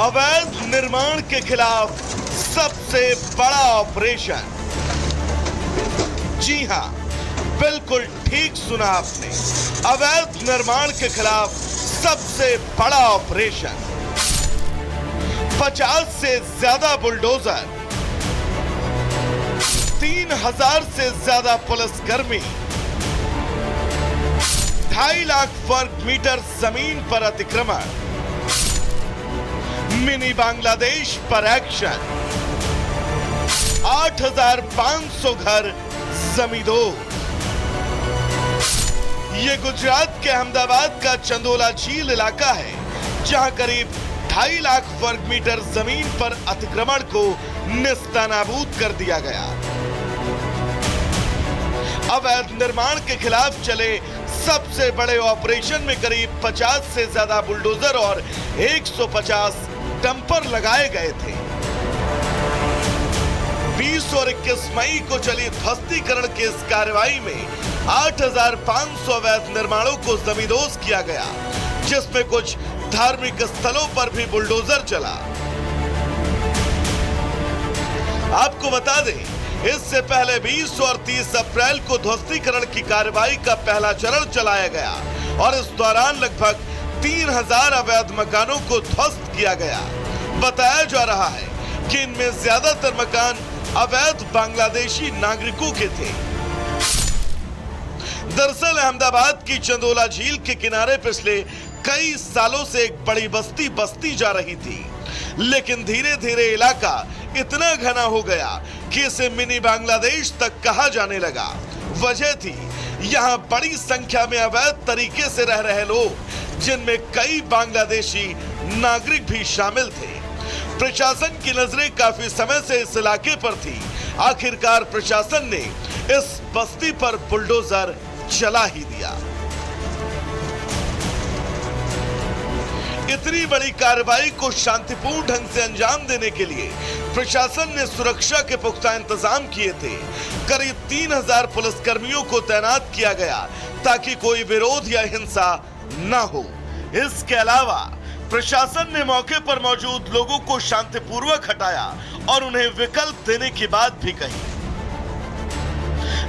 अवैध निर्माण के खिलाफ सबसे बड़ा ऑपरेशन। जी हां, बिल्कुल ठीक सुना आपने, अवैध निर्माण के खिलाफ सबसे बड़ा ऑपरेशन। 50 से ज्यादा बुलडोजर, 3000 से ज्यादा पुलिसकर्मी, 2.5 लाख वर्ग मीटर जमीन पर अतिक्रमण, मिनी बांग्लादेश पर एक्शन, 8500 घर जमींदोज। ये गुजरात के अहमदाबाद का चंदोला झील इलाका है, जहां करीब 2.5 लाख वर्ग मीटर जमीन पर अतिक्रमण को नेस्तनाबूद कर दिया गया। अवैध निर्माण के खिलाफ चले सबसे बड़े ऑपरेशन में करीब 50 से ज्यादा बुलडोजर और 150 डंपर लगाए गए थे। 20 और 21 मई को चली ध्वस्तीकरण की इस कार्रवाई में 8500 अवैध निर्माणों को जमींदोज किया गया, जिसमें कुछ धार्मिक स्थलों पर भी बुलडोजर चला। आपको बता दें, इससे पहले 20 और 30 अप्रैल को ध्वस्तीकरण की कार्रवाई का पहला चरण चलाया गया और इस दौरान लगभग 3000 अवैध मकानों को ध्वस्त किया गया। बताया जा रहा है कि इनमें ज्यादातर मकान अवैध बांग्लादेशी नागरिकों के थे। दरअसल अहमदाबाद की चंदोला झील के किनारे पिछले कई सालों से एक बड़ी बस्ती बसती जा रही थी, लेकिन धीरे धीरे इलाका इतना घना हो गया कि इसे मिनी बांग्लादेश तक कहा जाने लगा। वजह थी यहाँ बड़ी संख्या में अवैध तरीके से रह रहे लोग, जिनमें कई बांग्लादेशी नागरिक भी शामिल थे। प्रशासन की नजरें काफी समय से इस इलाके पर थी। आखिरकार प्रशासन ने इस बस्ती पर बुलडोजर चला ही दिया। इतनी बड़ी कार्रवाई को शांतिपूर्ण ढंग से अंजाम देने के लिए प्रशासन ने सुरक्षा के पुख्ता इंतजाम किए थे। करीब 3000 पुलिसकर्मियों को तैनात किया गया ताकि कोई विरोध या हिंसा न हो। इसके अलावा प्रशासन ने मौके पर मौजूद लोगों को शांतिपूर्वक हटाया और उन्हें विकल्प देने की बात भी कही।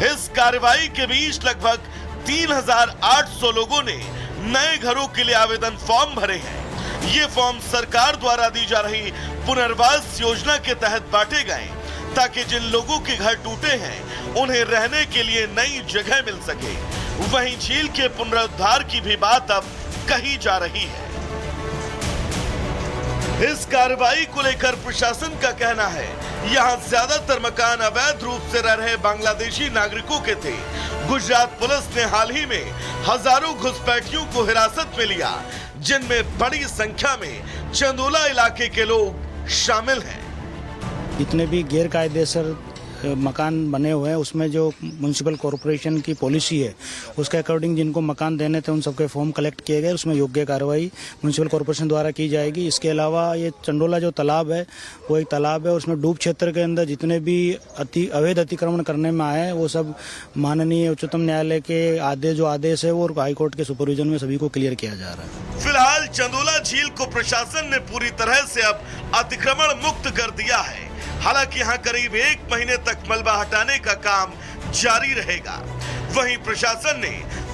इस कार्रवाई के बीच लगभग 3800 लोगों ने नए घरों के लिए आवेदन फॉर्म भरे हैं। ये फॉर्म सरकार द्वारा दी जा रही पुनर्वास योजना के तहत बांटे गए, ताकि जिन लोगों के घर टूटे हैं उन्हें रहने के लिए नई जगह मिल सके। वहीं झील के पुनरुद्धार की भी बात अब कही जा रही है। इस कार्रवाई को लेकर प्रशासन का कहना है, यहाँ ज्यादातर मकान अवैध रूप से रह रहे बांग्लादेशी नागरिकों के थे। गुजरात पुलिस ने हाल ही में हजारों घुसपैठियों को हिरासत में लिया, जिनमें बड़ी संख्या में चंदोला इलाके के लोग शामिल हैं। जितने भी गैर कायदेसर मकान बने हुए हैं, उसमें जो म्युनिसिपल कॉरपोरेशन की पॉलिसी है उसके अकॉर्डिंग जिनको मकान देने थे उन सबके फॉर्म कलेक्ट किए गए। उसमें योग्य कार्रवाई म्युनिसिपल कॉरपोरेशन द्वारा की जाएगी। इसके अलावा ये चंडोला जो तालाब है वो एक तालाब है, उसमें डूब क्षेत्र के अंदर जितने भी अवैध अतिक्रमण करने में आए हैं वो सब माननीय उच्चतम न्यायालय के जो आदेश है वो हाईकोर्ट के सुपरविजन में सभी को क्लियर किया जा रहा है। फिलहाल चंदोला झील को प्रशासन ने पूरी तरह से अब अतिक्रमण मुक्त कर दिया है। हालांकि यहाँ करीब 1 महीने तक मलबा हटाने का काम जारी रहेगा। वहीं प्रशासन ने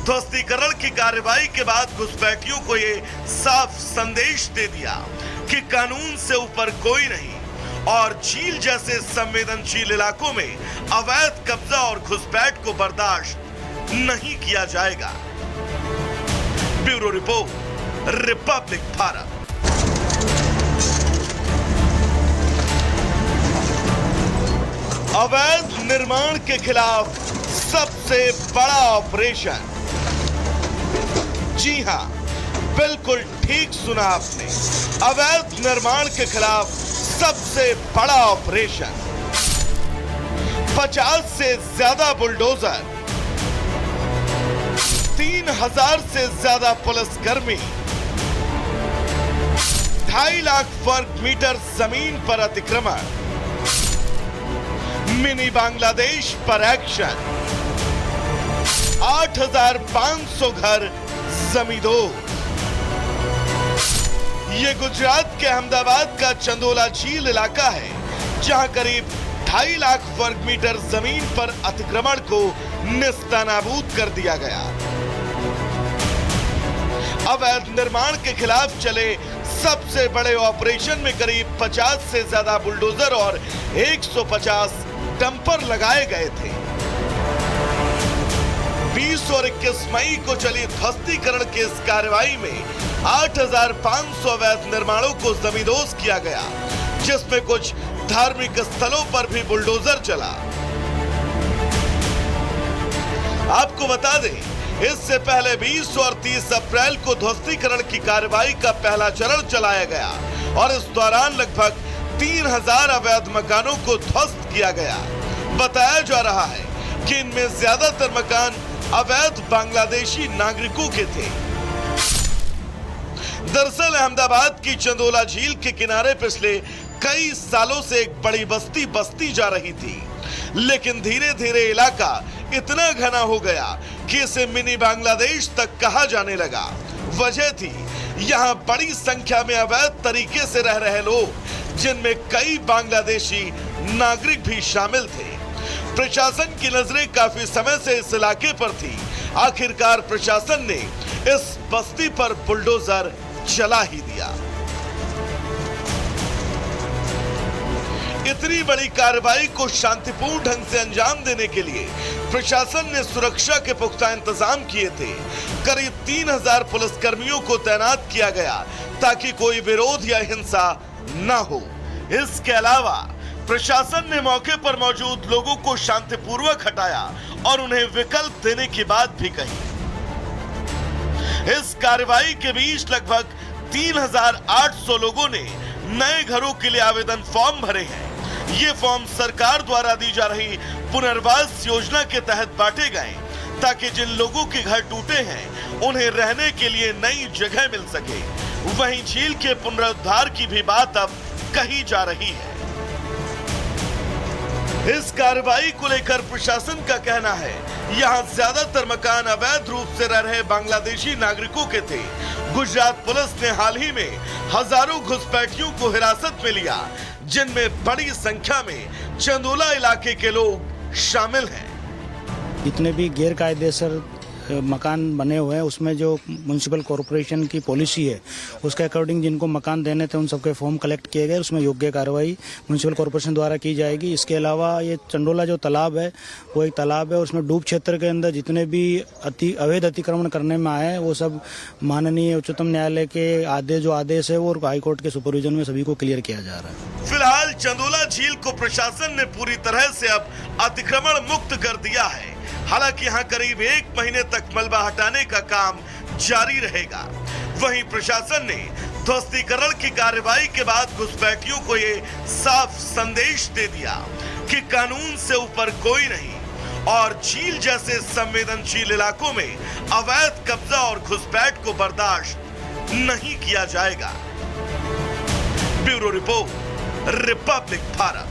ध्वस्तीकरण की कार्रवाई के बाद घुसपैठियों को ये साफ संदेश दे दिया कि कानून से ऊपर कोई नहीं और झील जैसे संवेदनशील इलाकों में अवैध कब्जा और घुसपैठ को बर्दाश्त नहीं किया जाएगा। Bureau report, Republic Bharat. अवैध निर्माण के खिलाफ सबसे बड़ा ऑपरेशन। जी हां, बिल्कुल ठीक सुना आपने, अवैध निर्माण के खिलाफ सबसे बड़ा ऑपरेशन। 50 से ज्यादा बुलडोजर, 3000 से ज्यादा पुलिसकर्मी, 2.5 लाख वर्ग मीटर जमीन पर अतिक्रमण, मिनी बांग्लादेश पर एक्शन, 8500 घर जमींदोज। ये गुजरात के अहमदाबाद का चंदोला झील इलाका है, जहां करीब 2.5 लाख वर्ग मीटर जमीन पर अतिक्रमण को नेस्तनाबूद कर दिया गया। अवैध निर्माण के खिलाफ चले सबसे बड़े ऑपरेशन में करीब 50 से ज्यादा बुलडोजर और 150 डंपर लगाए गए थे। 20 और 21 मई को चली ध्वस्तीकरण की इस कार्रवाई में 8,500 अवैध निर्माणों को जमींदोज किया गया, जिसमें कुछ धार्मिक स्थलों पर भी बुलडोजर चला। आपको बता दें, इससे पहले 20 और 30 अप्रैल को ध्वस्तीकरण की कार्रवाई का पहला चरण चलाया गया और इस दौरान लगभग 3,000 अवैध मकानों को ध्वस्त किया गया। बताया जा रहा है कि इनमें ज्यादातर मकान अवैध बांग्लादेशी नागरिकों के थे। दरअसल अहमदाबाद की चंदोला झील के किनारे पिछले कई सालों से एक बड़ी बस्ती बसती जा रही थी, लेकिन धीरे धीरे इलाका इतना घना हो गया कि इसे मिनी बांग्लादेश तक कहा जाने लगा। वजह थी यहाँ बड़ी संख्या में अवैध तरीके से रह रहे लोग, जिनमें कई बांग्लादेशी नागरिक भी शामिल थे। प्रशासन की नजरें काफी समय से इस इलाके पर थी। आखिरकार प्रशासन ने इस बस्ती पर बुलडोजर चला ही दिया। इतनी बड़ी कार्रवाई को शांतिपूर्ण ढंग से अंजाम देने के लिए प्रशासन ने सुरक्षा के पुख्ता इंतजाम किए थे। करीब 3,000 पुलिसकर्मियों को तैनात किया गया ताकि कोई विरोध या हिंसा न हो। इसके अलावा प्रशासन ने मौके पर मौजूद लोगों को शांतिपूर्वक हटाया और उन्हें विकल्प देने की बात भी कही। इस कार्रवाई के बीच लगभग 3,800 लोगों ने नए घरों के लिए आवेदन फॉर्म भरे हैं। ये फॉर्म सरकार द्वारा दी जा रही पुनर्वास योजना के तहत बांटे गए, ताकि जिन लोगों के घर टूटे हैं उन्हें रहने के लिए नई जगह मिल सके। वहीं झील के पुनरुद्धार की भी बात अब कही जा रही है। इस कार्रवाई को लेकर प्रशासन का कहना है, यहाँ ज्यादातर मकान अवैध रूप से रह रहे बांग्लादेशी नागरिकों के थे। गुजरात पुलिस ने हाल ही में हजारों घुसपैठियों को हिरासत में लिया, जिनमें बड़ी संख्या में चंदोला इलाके के लोग शामिल हैं। जितने भी गैर कायदेसर मकान बने हुए हैं, उसमें जो म्युनिसिपल कॉरपोरेशन की पॉलिसी है उसके अकॉर्डिंग जिनको मकान देने थे उन सबके फॉर्म कलेक्ट किए गए। उसमें योग्य कार्रवाई म्युनिसिपल कॉरपोरेशन द्वारा की जाएगी। इसके अलावा ये चंडोला जो तालाब है वो एक तालाब है, उसमें डूब क्षेत्र के अंदर जितने भी अवैध अतिक्रमण करने में आए हैं वो सब माननीय उच्चतम न्यायालय के जो आदेश है वो हाईकोर्ट के सुपरविजन में सभी को क्लियर किया जा रहा है। फिलहाल चंदोला झील को प्रशासन ने पूरी तरह से अब अतिक्रमण मुक्त कर दिया है। हालांकि यहाँ करीब 1 महीने तक मलबा हटाने का काम जारी रहेगा। वहीं प्रशासन ने ध्वस्तीकरण की कार्रवाई के बाद घुसपैठियों को ये साफ संदेश दे दिया कि कानून से ऊपर कोई नहीं और झील जैसे संवेदनशील इलाकों में अवैध कब्जा और घुसपैठ को बर्दाश्त नहीं किया जाएगा। Bureau report, Republic Bharat.